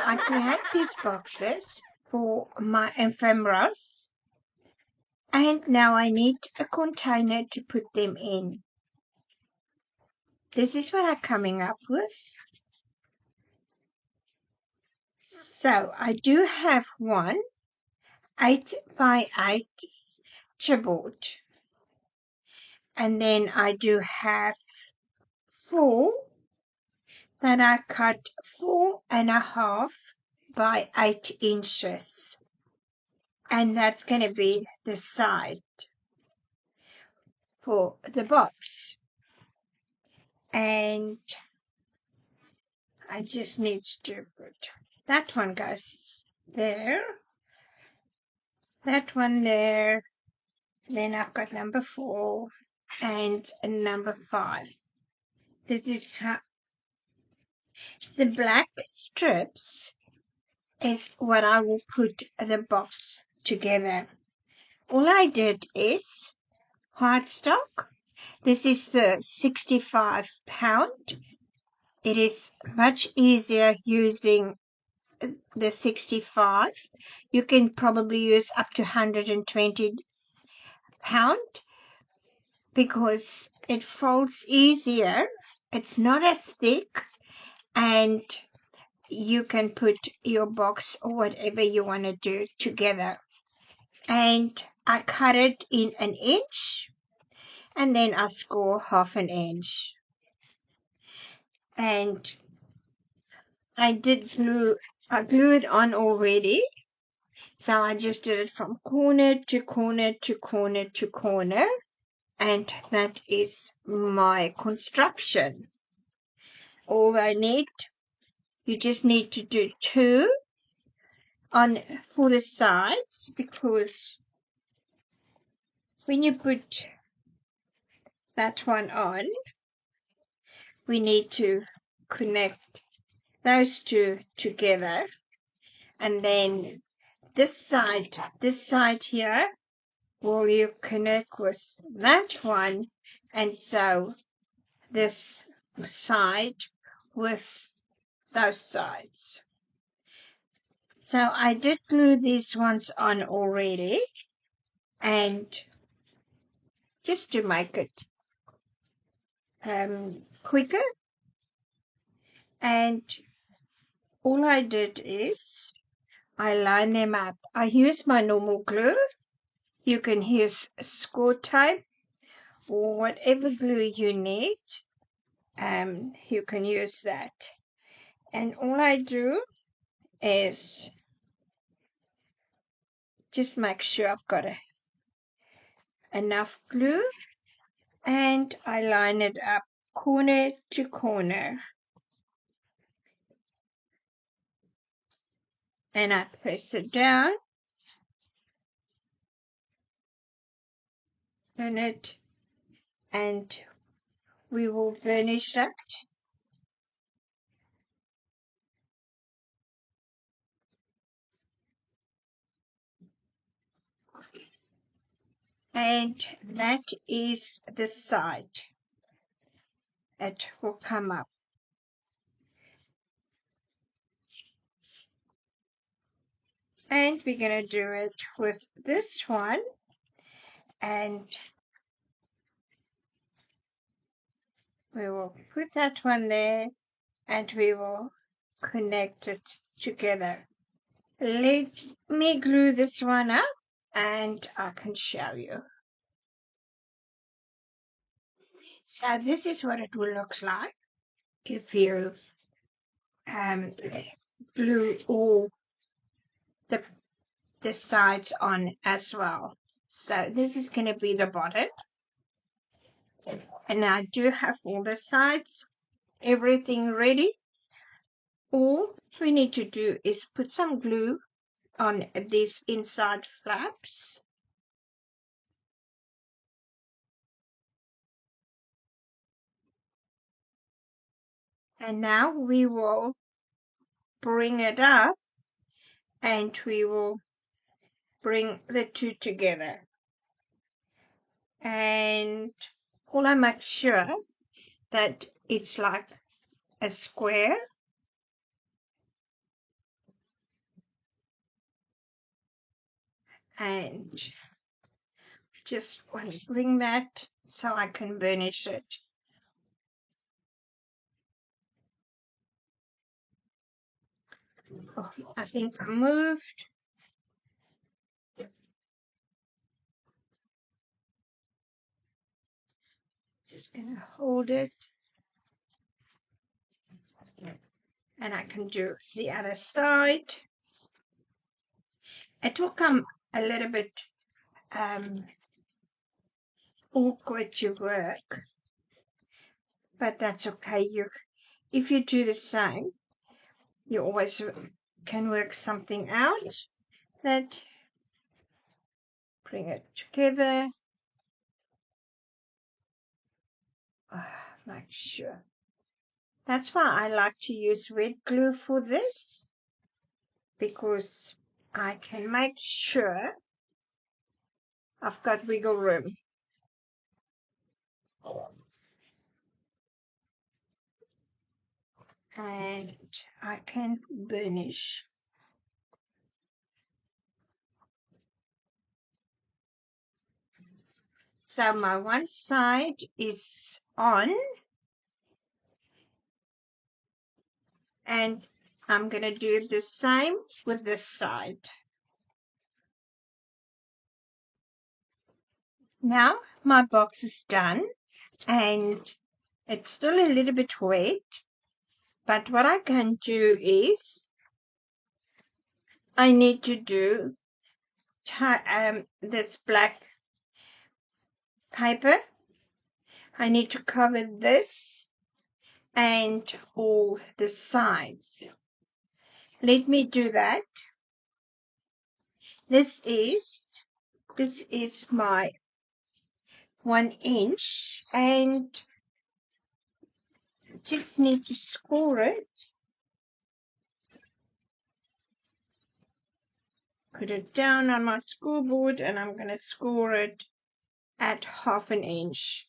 I create these boxes for my ephemeras, and now I need a container to put them in. This is what I'm coming up with. So I do have one 8x8 chipboard, and then I do have 4 that I cut 4.5 by 8 inches, and that's going to be the side for the box. And I just need to put that one goes there, that one there, then I've got number 4 and number 5. This is how the black strips is what I will put the box together. All I did is cardstock. This is the 65 pound. It is much easier using the 65. You can probably use up to 120 pound because it folds easier. It's not as thick, and you can put your box or whatever you want to do together. And I cut it in 1 inch, and then I score 1/2 inch. And I glue it on already. So I just did it from corner to corner to corner to corner. And that is my construction. All I need, you just need to do 2 for the sides, because when you put that one on, we need to connect those 2 together. And then this side here, will you connect with that one, and so this side with those sides. So I did glue these ones on already, and just to make it quicker, and all I did is I line them up. I use my normal glue. You can use score tape or whatever glue you need. You can use that. And all I do is just make sure I've got enough glue, and I line it up corner to corner. And I press it down, turn it, and we will burnish that. And that is the side. It will come up. And we're going to do it with this one. And we will put that one there, and we will connect it together. Let me glue this one up, and I can show you. So this is what it will look like if you glue all the sides on as well. So this is going to be the bottom, and I do have all the sides, everything ready. All we need to do is put some glue on these inside flaps. And now we will bring it up, and we will bring the 2 together. And all I make sure that it's like a square. and just want to bring that so I can burnish it. Oh, I think I moved. Just going to hold it. And I can do the other side. It will come a little bit awkward to work, but that's okay. If you do the same, you always can work something out. That bring it together. Make sure. That's why I like to use red glue for this, because I can make sure I've got wiggle room. And I can burnish. So my one side is on, and I'm going to do the same with this side. Now my box is done, and it's still a little bit wet, but what I can do is I need to do this black paper. I need to cover this and all the sides. Let me do that. This is my 1 inch, and just need to score it. Put it down on my scoreboard, and I'm going to score it at 1/2 inch.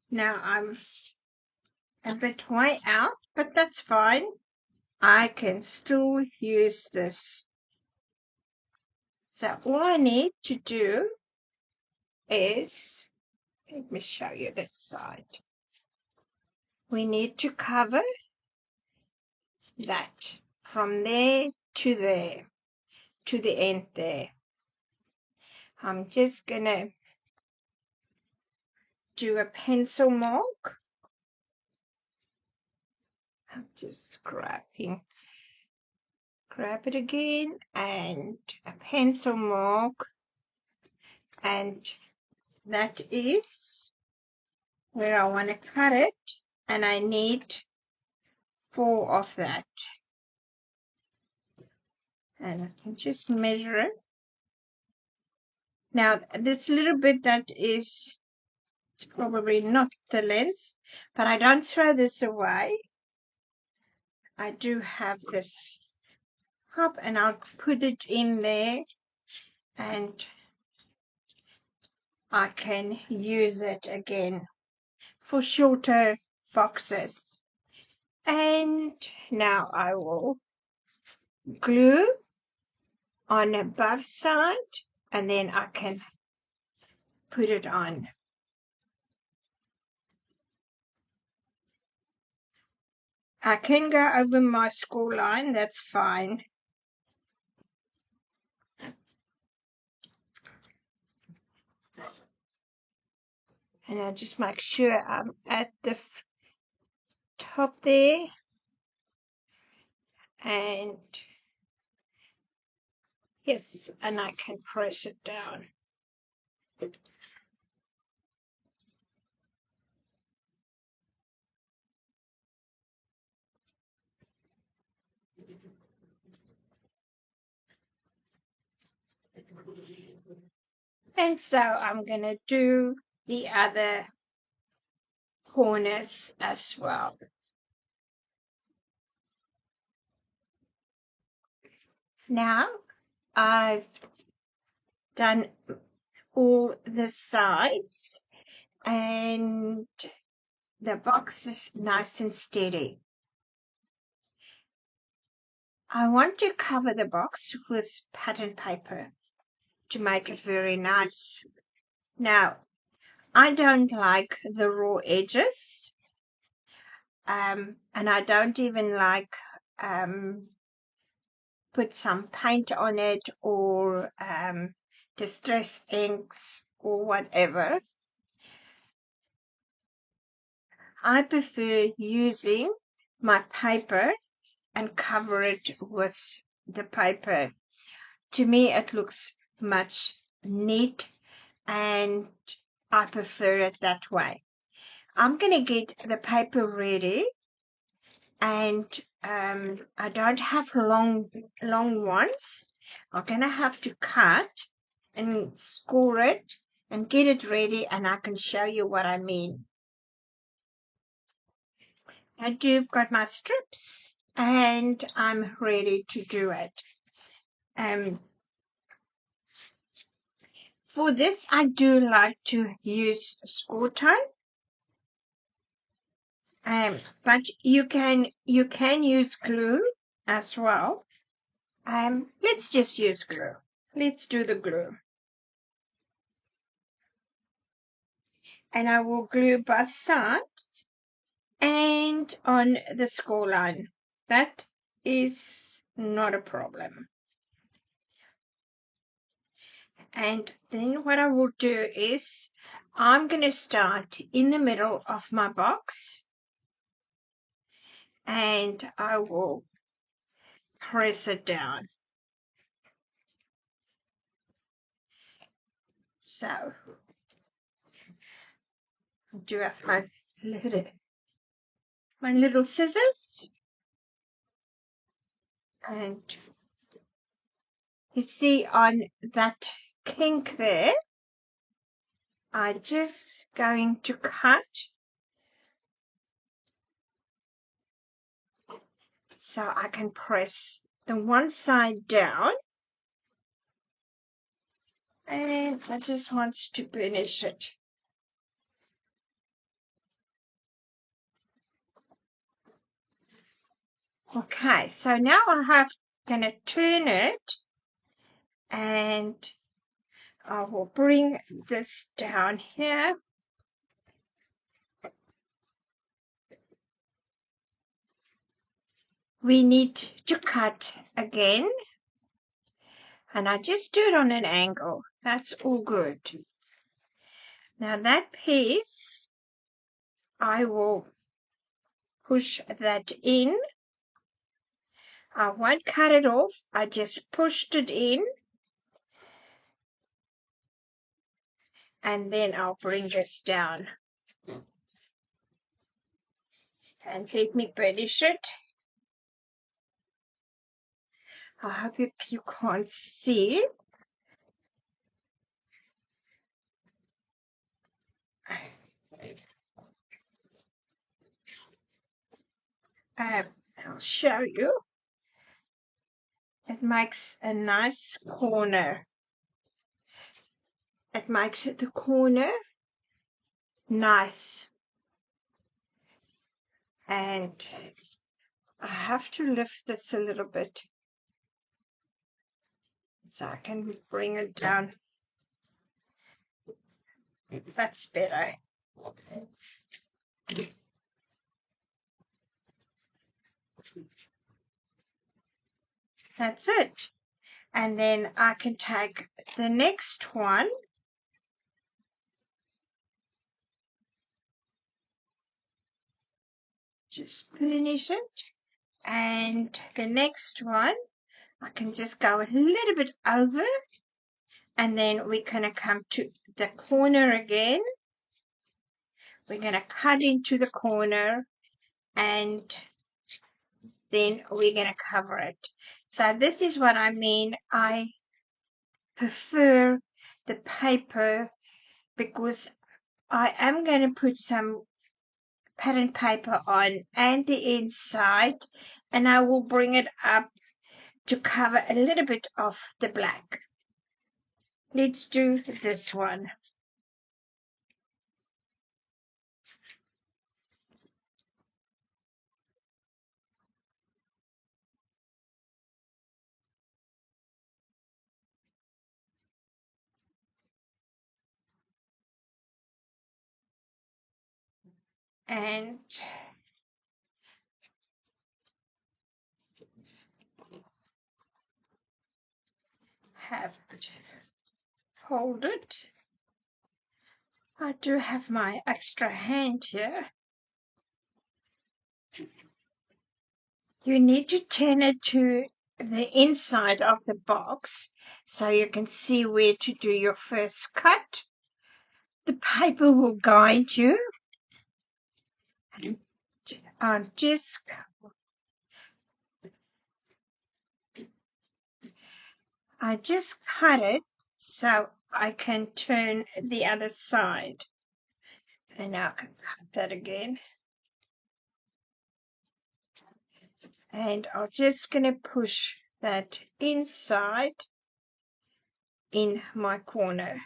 Now I'm a bit way out, but that's fine. I can still use this. So all I need to do is, let me show you that side. We need to cover that from there to there, to the end there. I'm just going to do a pencil mark. I'm just grab it again, and a pencil mark, and that is where I want to cut it, and I need 4 of that. And I can just measure it. Now, this little bit that is, it's probably not the length, but I don't throw this away. I do have this cup, and I'll put it in there, and I can use it again for shorter boxes. And now I will glue on the above side, and then I can put it on. I can go over my score line, that's fine. And I just make sure I'm at the top there, and yes, and I can press it down. And so I'm going to do the other corners as well. Now I've done all the sides, and the box is nice and steady. I want to cover the box with pattern paper to make it very nice. Now, I don't like the raw edges, and I don't even like put some paint on it or distress inks or whatever. I prefer using my paper and cover it with the paper. To me, it looks much neat, and I prefer it that way. I'm going to get the paper ready, and I don't have long ones. I'm going to have to cut and score it and get it ready, and I can show you what I mean. I do got my strips, and I'm ready to do it. For this, I do like to use score tape. But you can use glue as well. Let's just use glue. Let's do the glue. And I will glue both sides and on the score line. That is not a problem. And then what I will do is I'm going to start in the middle of my box, and I will press it down. So I do have my little scissors, and you see on that kink there, I'm just going to cut so I can press the one side down, and I just want to finish it. Okay, so now I'm going to turn it, and I will bring this down here. We need to cut again, and I just do it on an angle. That's all good. Now that piece, I will push that in. I won't cut it off. I just pushed it in, and then I'll bring this down. And let me finish it. I hope you can't see. I'll show you. It makes a nice corner. It makes the corner nice. And I have to lift this a little bit so I can bring it down. That's better. That's it. And then I can take the next one, just finish it, and the next one I can just go a little bit over, and then we're going to come to the corner again. We're going to cut into the corner, and then we're going to cover it. So this is what I mean. I prefer the paper because I am going to put some pattern paper on and the inside, and I will bring it up to cover a little bit of the black. Let's do this one. And have it. Hold it. I do have my extra hand here. You need to turn it to the inside of the box so you can see where to do your first cut. The paper will guide you. I just cut it so I can turn the other side. And now I can cut that again. And I'm just going to push that inside in my corner.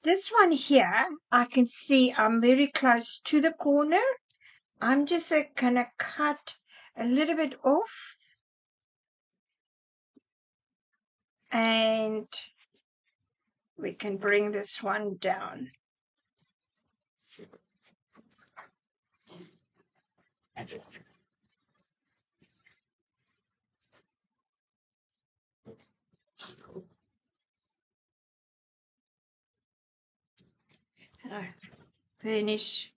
This one here, I can see I'm very close to the corner. I'm just going to cut a little bit off. And we can bring this one down. Finish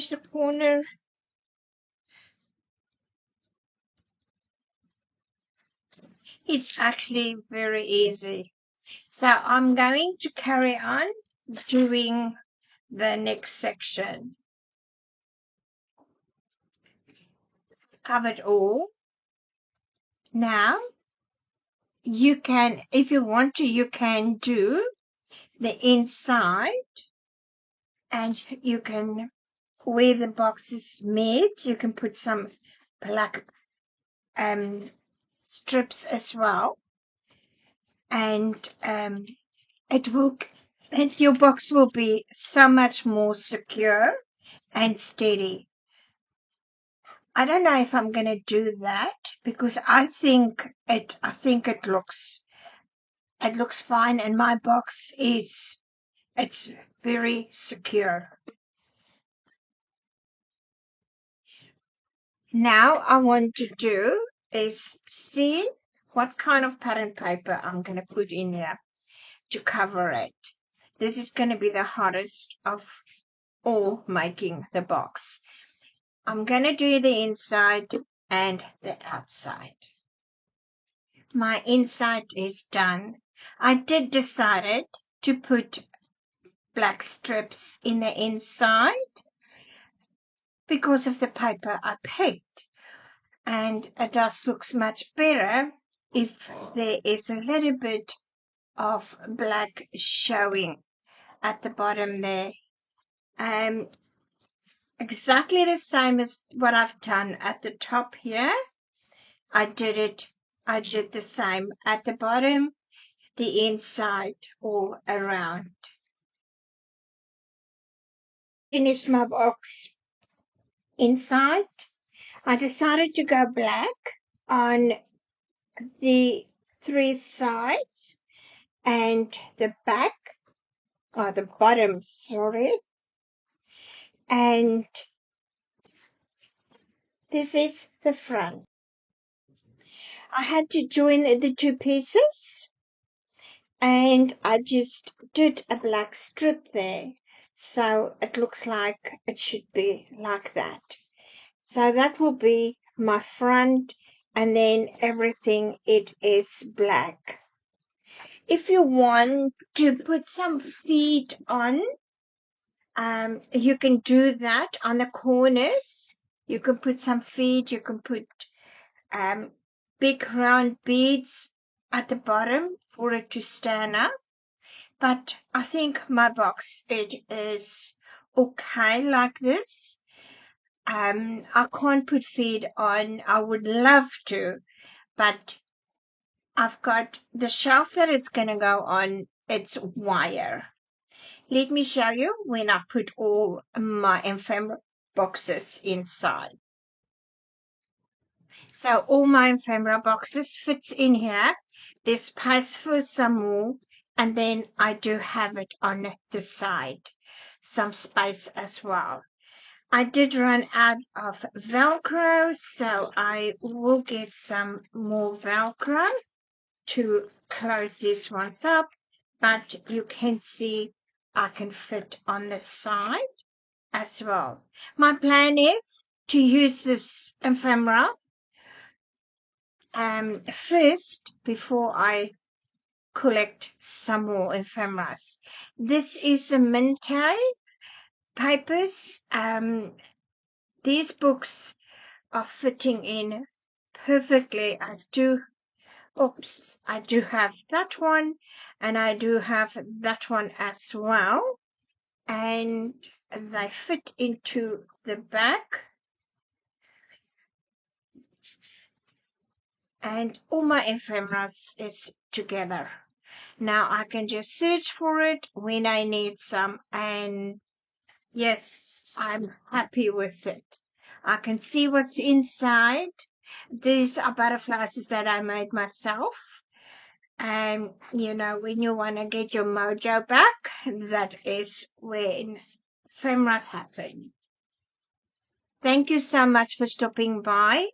the corner. It's actually very easy. So I'm going to carry on doing the next section. Covered all. Now you can, if you want to, you can do the inside, and you can, where the box is made, you can put some black strips as well, and your box will be so much more secure and steady. I don't know if I'm going to do that because I think it looks fine, and my box it's very secure. Now I want to do is see what kind of pattern paper I'm going to put in here to cover it. This is going to be the hardest of all making the box. I'm going to do the inside and the outside. My inside is done. I did decide to put black strips in the inside because of the paper I picked, and it does looks much better if there is a little bit of black showing at the bottom there. Exactly the same as what I've done at the top here. I did the same at the bottom, the inside, all around. Finished my box inside. I decided to go black on the 3 sides and the back, or the bottom, sorry. And this is the front. I had to join the 2 pieces, and I just did a black strip there. So it looks like it should be like that. So that will be my front, and then everything, it is black. If you want to put some feet on, you can do that on the corners. You can put some feet, you can put big round beads at the bottom for it to stand up. But I think my box, it is okay like this. I can't put feet on. I would love to, but I've got the shelf that it's going to go on. It's wire. Let me show you when I put all my ephemera boxes inside. So all my ephemera boxes fits in here. There's space for some more, and then I do have it on the side, some space as well. I did run out of Velcro, so I will get some more Velcro to close these ones up, but you can see I can fit on the side as well. My plan is to use this ephemera first before I collect some more ephemeras. This is the Minty papers. These books are fitting in perfectly. I do have that one, and I do have that one as well, and they fit into the back. And all my ephemeras is together. Now I can just search for it when I need some, and yes, I'm happy with it. I can see what's inside. These are butterflies that I made myself. And, you know, when you want to get your mojo back, that is when ephemeras happen. Thank you so much for stopping by.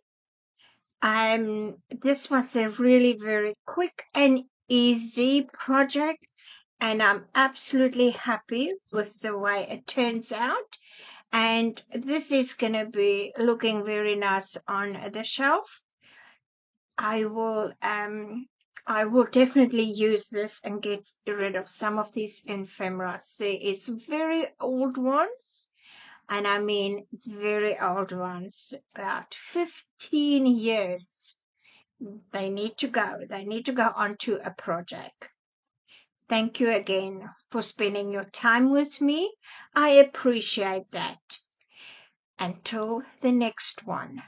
This was a really very quick and easy project, and I'm absolutely happy with the way it turns out. And this is going to be looking very nice on the shelf. I will definitely use this and get rid of some of these ephemeras. There is very old ones, and I mean very old ones, about 15 years. They need to go. They need to go onto a project. Thank you again for spending your time with me. I appreciate that. Until the next one.